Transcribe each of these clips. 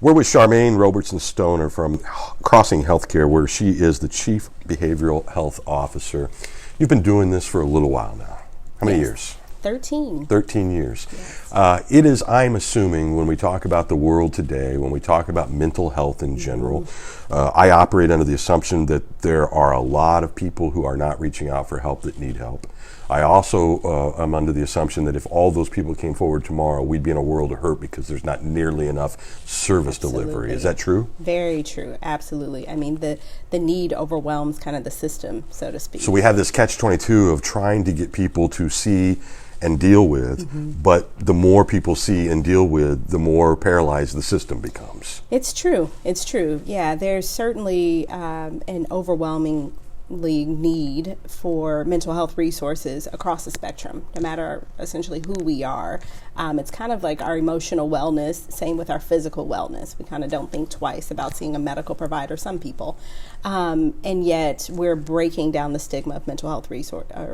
We're with Charmaine Robertson Stoner from Crossing Healthcare, where she is the Chief Behavioral Health Officer. You've been doing this for a little while now. How many years? 13. 13 years. Yes. It is, I'm assuming, when we talk about the world today, when we talk about mental health in general, I operate under the assumption that there are a lot of people who are not reaching out for help that need help. I also am under the assumption that if all those people came forward tomorrow, we'd be in a world of hurt because there's not nearly enough service delivery. Is that true? Very true. Absolutely. I mean, the need overwhelms kind of the system, so to speak. So we have this catch-22 of trying to get people to see and deal with, but the more people see and deal with, the more paralyzed the system becomes. It's true. It's true. Yeah, there's certainly an overwhelming need for mental health resources across the spectrum, no matter essentially who we are. It's kind of like our emotional wellness, same with our physical wellness. We kind of don't think twice about seeing a medical provider, some people. And yet we're breaking down the stigma of mental health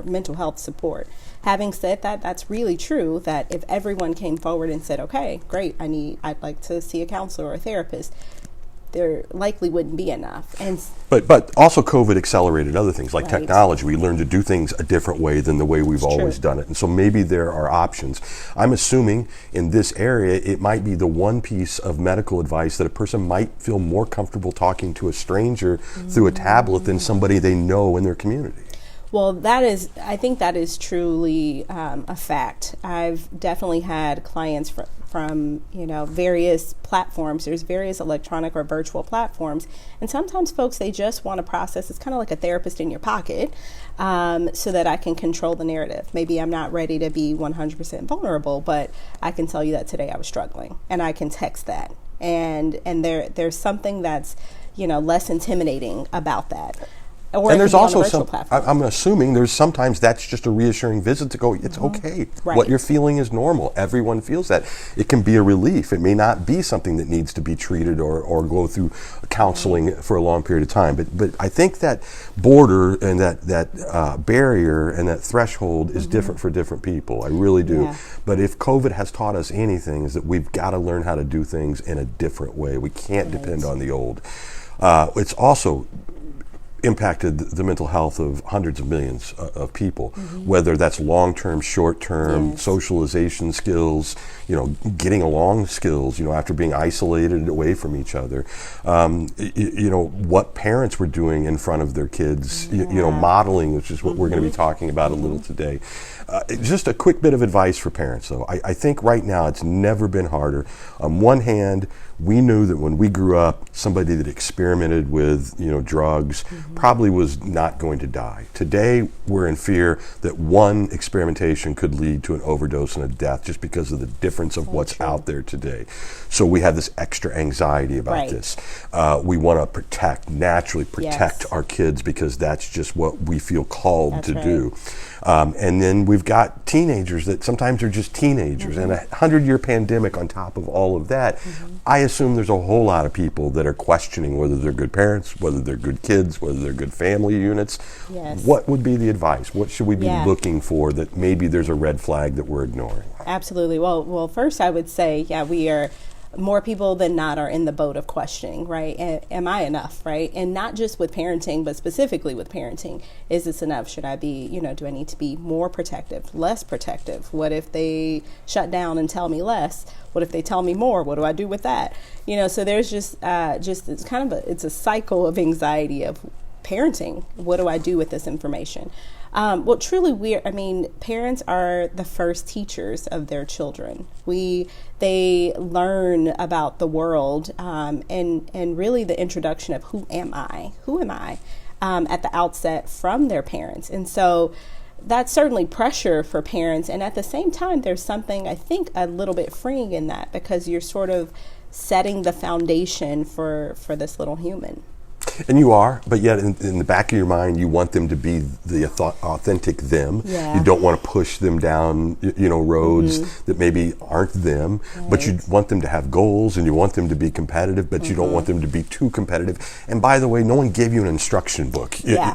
mental health support. Having said that, that's really true that if everyone came forward and said, okay, great, I'd like to see a counselor or a therapist, there likely wouldn't be enough. And but also COVID accelerated other things like Right. technology. We learned to do things a different way than the way we've always done it. And so maybe there are options. I'm assuming in this area, it might be the one piece of medical advice that a person might feel more comfortable talking to a stranger through a tablet than somebody they know in their community. Well, I think that is truly a fact. I've definitely had clients from various platforms. There's various electronic or virtual platforms, and sometimes folks, they just want to process. It's kind of like a therapist in your pocket, so that I can control the narrative. Maybe I'm not ready to be 100% vulnerable, but I can tell you that today I was struggling, and I can text that, and there's something that's less intimidating about that. Or And there's also I'm assuming there's sometimes that's just a reassuring visit to go, it's okay. Right. What you're feeling is normal. Everyone feels that. It can be a relief. It may not be something that needs to be treated or go through counseling for a long period of time. But I think that border and that barrier and that threshold is different for different people. I really do. Yeah. But if COVID has taught us anything, is that we've got to learn how to do things in a different way. We can't depend on the old. It's also impacted the mental health of hundreds of millions of people, whether that's long-term, short-term, socialization skills, getting along skills, after being isolated away from each other, what parents were doing in front of their kids, modeling, which is what we're going to be talking about a little today. Just a quick bit of advice for parents, though. I think right now it's never been harder. On one hand, we knew that when we grew up, somebody that experimented with, drugs probably was not going to die. Today, we're in fear that one experimentation could lead to an overdose and a death just because of the difference of what's out there today. So we have this extra anxiety about this. We want to naturally protect our kids because that's just what we feel called to do. And then we've got teenagers that sometimes are just teenagers, and a 100-year pandemic on top of all of that. I assume there's a whole lot of people that are questioning whether they're good parents, whether they're good kids, whether they're good family units. Yes. What would be the advice? What should we be looking for that maybe there's a red flag that we're ignoring? Absolutely. Well, first I would say, we are more people than not are in the boat of questioning, right? Am I enough, right? And not just with parenting, but specifically with parenting. Is this enough? Should I be, do I need to be more protective, less protective? What if they shut down and tell me less? What if they tell me more? What do I do with that? So there's just it's kind of it's a cycle of anxiety of parenting. What do I do with this information? Well, truly, parents are the first teachers of their children. They learn about the world, and really the introduction of who am I at the outset from their parents. And so that's certainly pressure for parents. And at the same time, there's something, I think, a little bit freeing in that, because you're sort of setting the foundation for this little human. And you are, but yet in the back of your mind, you want them to be the authentic them. Yeah. You don't want to push them down, roads that maybe aren't them. Right. But you want them to have goals, and you want them to be competitive, but you don't want them to be too competitive. And by the way, no one gave you an instruction book. I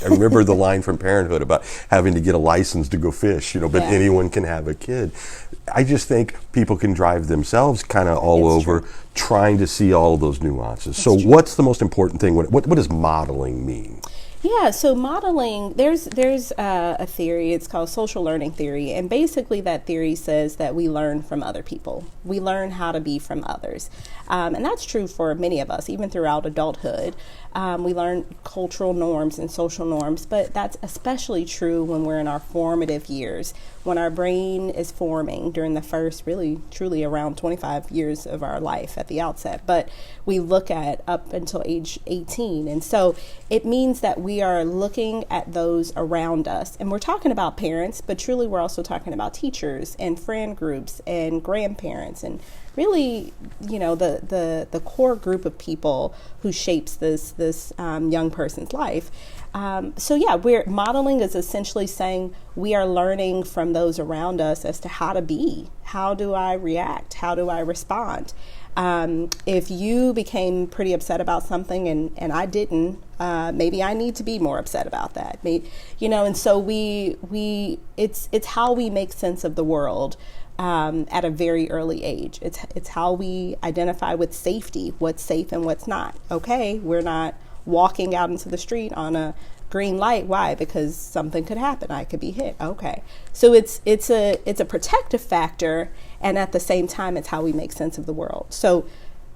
remember the line from Parenthood about having to get a license to go fish, but anyone can have a kid. I just think people can drive themselves kind of all over trying to see all of those nuances. So what's the most important thing? What does modeling mean? Yeah, so modeling, there's a theory, it's called social learning theory, and basically that theory says that we learn from other people. We learn how to be from others. And that's true for many of us, even throughout adulthood. We learn cultural norms and social norms, but that's especially true when we're in our formative years, when our brain is forming during the first, really, truly around 25 years of our life at the outset. But we look at up until age 18. And so it means that we are looking at those around us. And we're talking about parents, but truly we're also talking about teachers and friend groups and grandparents and really, the core group of people who shapes this young person's life. We're modeling is essentially saying we are learning from those around us as to how to be. How do I react? How do I respond? If you became pretty upset about something and I didn't, maybe I need to be more upset about that. And so it's how we make sense of the world. At a very early age. It's how we identify with safety, what's safe and what's not. Okay, we're not walking out into the street on a green light. Why? Because something could happen. I could be hit. Okay. So it's a protective factor, and at the same time, it's how we make sense of the world. So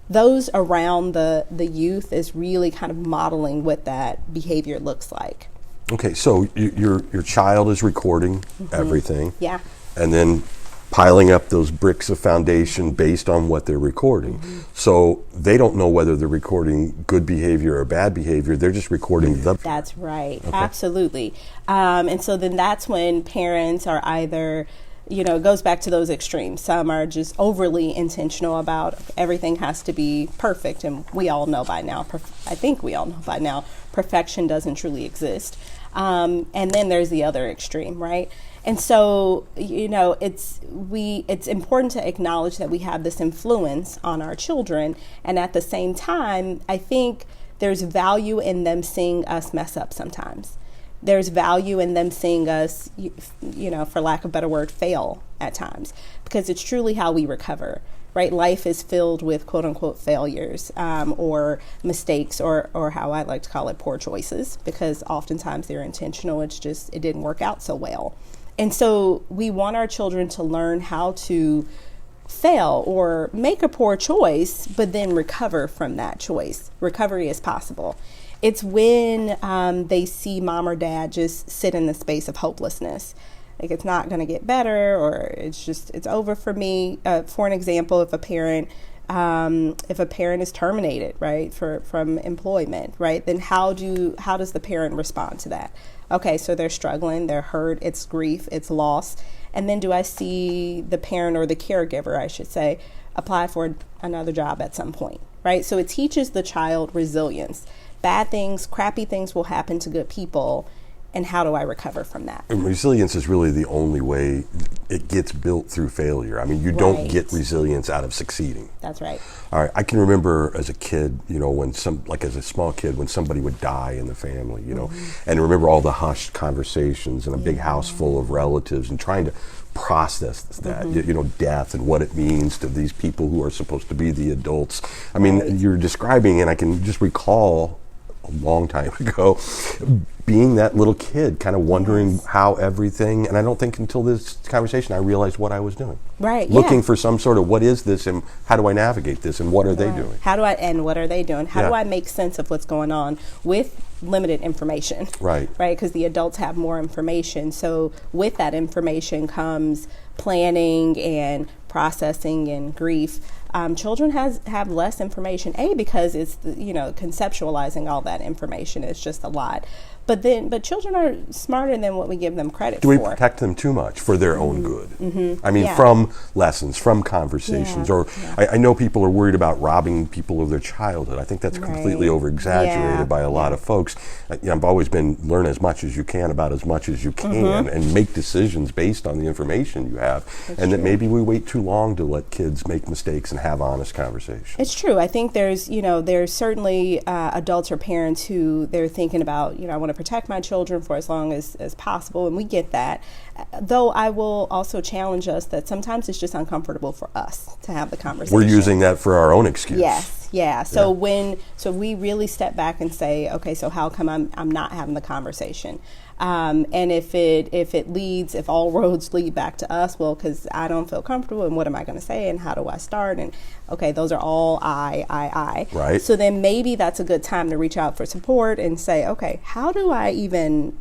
those around the youth is really kind of modeling what that behavior looks like. Okay, so your child is recording everything. Yeah. And then piling up those bricks of foundation based on what they're recording. So they don't know whether they're recording good behavior or bad behavior. They're just recording the... That's right. Okay. Absolutely. And so then that's when parents are either, it goes back to those extremes. Some are just overly intentional about everything has to be perfect. And we all know by now, I think we all know by now, perfection doesn't truly exist. And then there's the other extreme, right? And so, it's important to acknowledge that we have this influence on our children. And at the same time, I think there's value in them seeing us mess up sometimes. There's value in them seeing us, for lack of a better word, fail at times, because it's truly how we recover. Right? Life is filled with quote unquote failures or mistakes or how I like to call it poor choices, because oftentimes they're intentional. It's just, it didn't work out so well. And so we want our children to learn how to fail or make a poor choice, but then recover from that choice. Recovery is possible. It's when they see mom or dad just sit in the space of hopelessness. Like it's not going to get better, or it's over for me. For an example, if a parent is terminated, right, from employment, right, then how does the parent respond to that? Okay, so they're struggling, they're hurt, it's grief, it's loss. And then do I see the parent or the caregiver, I should say, apply for another job at some point, right? So it teaches the child resilience. Bad things, crappy things will happen to good people. And how do I recover from that? And resilience is really the only way it gets built through failure. I mean, you don't get resilience out of succeeding. That's right. All right. I can remember as a kid, when as a small kid, when somebody would die in the family, and remember all the hushed conversations in a big house full of relatives and trying to process that, death and what it means to these people who are supposed to be the adults. I mean, you're describing, and I can just recall a long time ago, being that little kid, kind of wondering how everything, and I don't think until this conversation I realized what I was doing. Right. Looking for some sort of what is this and how do I navigate this and what are they doing? And what are they doing? How do I make sense of what's going on with limited information? Right. Right, because the adults have more information. So with that information comes planning and processing and grief. Children have less information, because it's conceptualizing all that information is just a lot. But children are smarter than what we give them credit for. Do we protect them too much for their own good? I mean, from lessons, from conversations, I know people are worried about robbing people of their childhood. I think that's completely over-exaggerated by a lot of folks. I've always been learn as much as you can about as much as you can and make decisions based on the information you have. That's true. That maybe we wait too long to let kids make mistakes and and have honest conversations. It's true. I think there's certainly adults or parents who they're thinking about, I want to protect my children for as long as possible, and we get that. Though I will also challenge us that sometimes it's just uncomfortable for us to have the conversation. We're using that for our own excuse. Yes, yeah. So we really step back and say, okay, so how come I'm not having the conversation? And if all roads lead back to us, well, because I don't feel comfortable, and what am I going to say, and how do I start? And okay, those are all I. Right. So then maybe that's a good time to reach out for support and say, okay, how do I even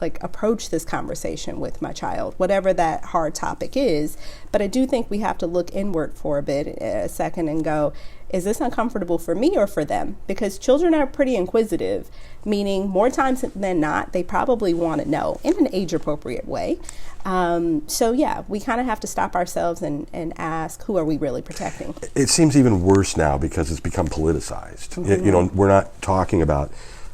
approach this conversation with my child, whatever that hard topic is. But I do think we have to look inward for a second and go, is this uncomfortable for me or for them? Because children are pretty inquisitive, meaning more times than not, they probably want to know in an age appropriate way. So yeah, we kind of have to stop ourselves and ask, who are we really protecting? It seems even worse now because it's become politicized. Mm-hmm. We're not talking about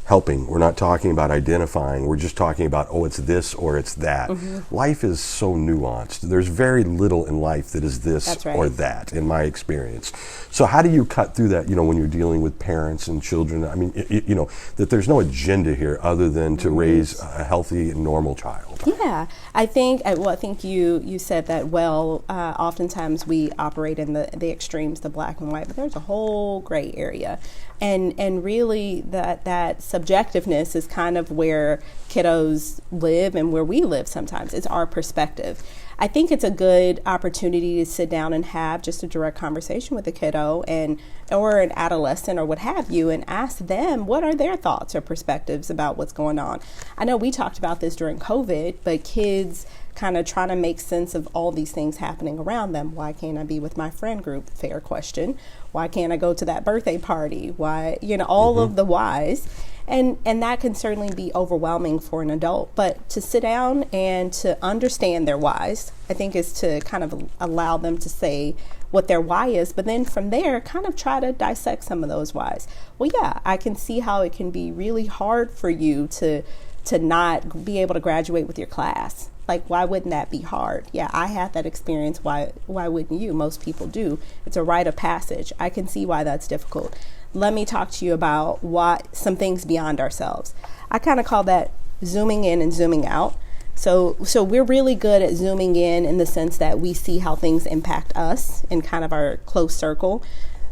helping. We're not talking about identifying. We're just talking about, it's this or it's that. Mm-hmm. Life is so nuanced. There's very little in life that is this or that, in my experience. So how do you cut through that, when you're dealing with parents and children? I mean, that there's no agenda here other than to raise a healthy and normal child. Yeah, I think you said that well. Oftentimes we operate in the extremes, the black and white, but there's a whole gray area. And really that subjectiveness is kind of where kiddos live and where we live sometimes. It's our perspective. I think it's a good opportunity to sit down and have just a direct conversation with a kiddo or an adolescent or what have you, and ask them what are their thoughts or perspectives about what's going on. I know we talked about this during COVID, but kids kind of trying to make sense of all these things happening around them. Why can't I be with my friend group? Fair question. Why can't I go to that birthday party? Why, all of the whys. And that can certainly be overwhelming for an adult. But to sit down and to understand their whys, I think is to kind of allow them to say what their why is, but then from there, kind of try to dissect some of those whys. Well, yeah, I can see how it can be really hard for you to not be able to graduate with your class. Why wouldn't that be hard? Yeah, I had that experience. Why wouldn't you? Most people do. It's a rite of passage. I can see why that's difficult. Let me talk to you about some things beyond ourselves. I kind of call that zooming in and zooming out. So we're really good at zooming in the sense that we see how things impact us in kind of our close circle.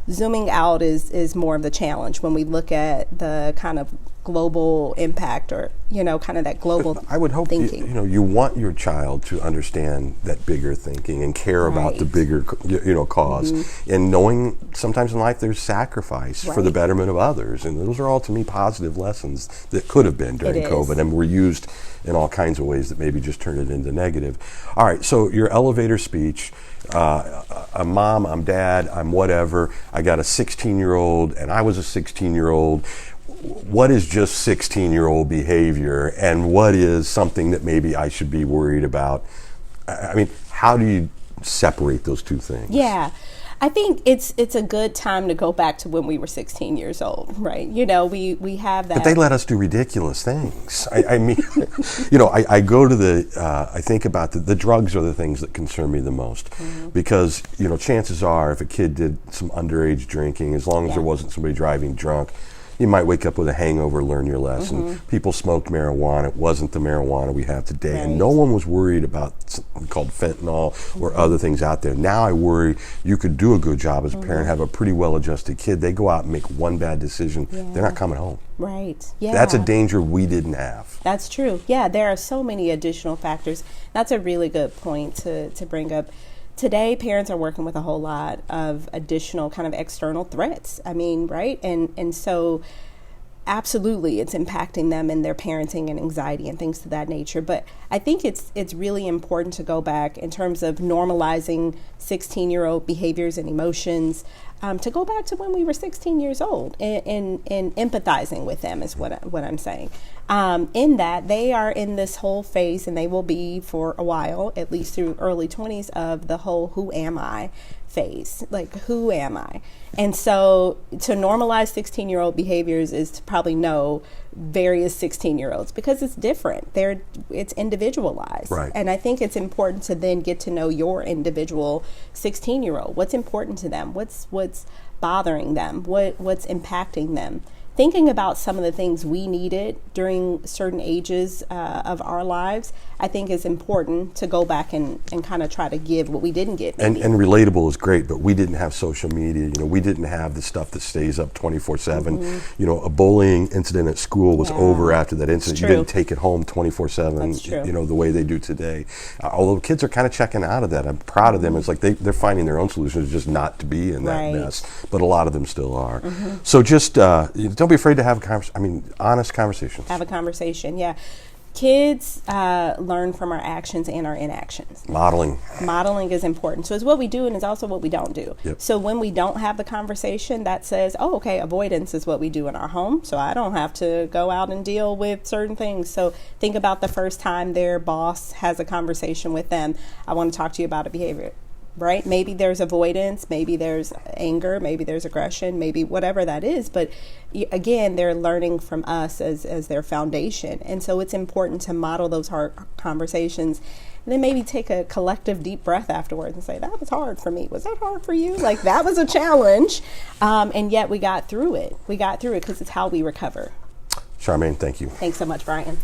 Zooming out is more of the challenge when we look at the kind of global impact or, kind of that global I would hope, thinking. You want your child to understand that bigger thinking and care about the bigger, cause. Mm-hmm. And knowing sometimes in life there's sacrifice for the betterment of others. And those are all, to me, positive lessons that could have been during COVID and were used in all kinds of ways that maybe just turned it into negative. All right, so your elevator speech, I'm mom, I'm dad, I'm whatever. I got a 16-year-old and I was a 16-year-old. What is just 16-year-old behavior and what is something that maybe I should be worried about? I mean, how do you separate those two things? Yeah. I think it's a good time to go back to when we were 16 years old, right? We have that. But they let us do ridiculous things. I mean, I go to I think about the drugs are the things that concern me the most. Mm-hmm. Because, chances are if a kid did some underage drinking, as long as there wasn't somebody driving drunk, you might wake up with a hangover, learn your lesson. Mm-hmm. People smoked marijuana. It wasn't the marijuana we have today. Right. And no one was worried about something called fentanyl or other things out there. Now I worry you could do a good job as a parent, have a pretty well-adjusted kid. They go out and make one bad decision. Yeah. They're not coming home. Right. Yeah. That's a danger we didn't have. That's true. Yeah, there are so many additional factors. That's a really good point to bring up. Today, parents are working with a whole lot of additional kind of external threats. I mean, right? And so absolutely it's impacting them in their parenting and anxiety and things to that nature. But I think it's really important to go back in terms of normalizing 16-year-old behaviors and emotions, to go back to when we were 16 years old and empathizing with them is what I'm saying. In that they are in this whole phase, and they will be for a while, at least through early 20s, of the whole who am I phase. Like, who am I? And so to normalize 16-year-old behaviors is to probably know various 16-year-olds, because it's different. It's individualized. Right. And I think it's important to then get to know your individual 16-year-old. What's important to them? What's bothering them? What's impacting them? Thinking about some of the things we needed during certain ages of our lives, I think is important to go back and kind of try to give what we didn't get. And relatable is great, but we didn't have social media. We didn't have the stuff that stays up 24/7. A bullying incident at school was over after that incident. You didn't take it home 24/7. The way they do today. Although kids are kind of checking out of that. I'm proud of them. It's like they're finding their own solutions, just not to be in that mess. But a lot of them still are. So just don't be afraid to have honest conversations. Have a conversation, yeah. Kids learn from our actions and our inactions. Modeling is important. So it's what we do, and it's also what we don't do. Yep. So when we don't have the conversation, that says, oh, okay, avoidance is what we do in our home, so I don't have to go out and deal with certain things. So think about the first time their boss has a conversation with them. I want to talk to you about a behavior. Right? Maybe there's avoidance, maybe there's anger, maybe there's aggression, maybe whatever that is. But again, they're learning from us as their foundation. And so it's important to model those hard conversations. And then maybe take a collective deep breath afterwards and say, that was hard for me. Was that hard for you? Like, that was a challenge. And yet we got through it. We got through it because it's how we recover. Charmaine, thank you. Thanks so much, Brian.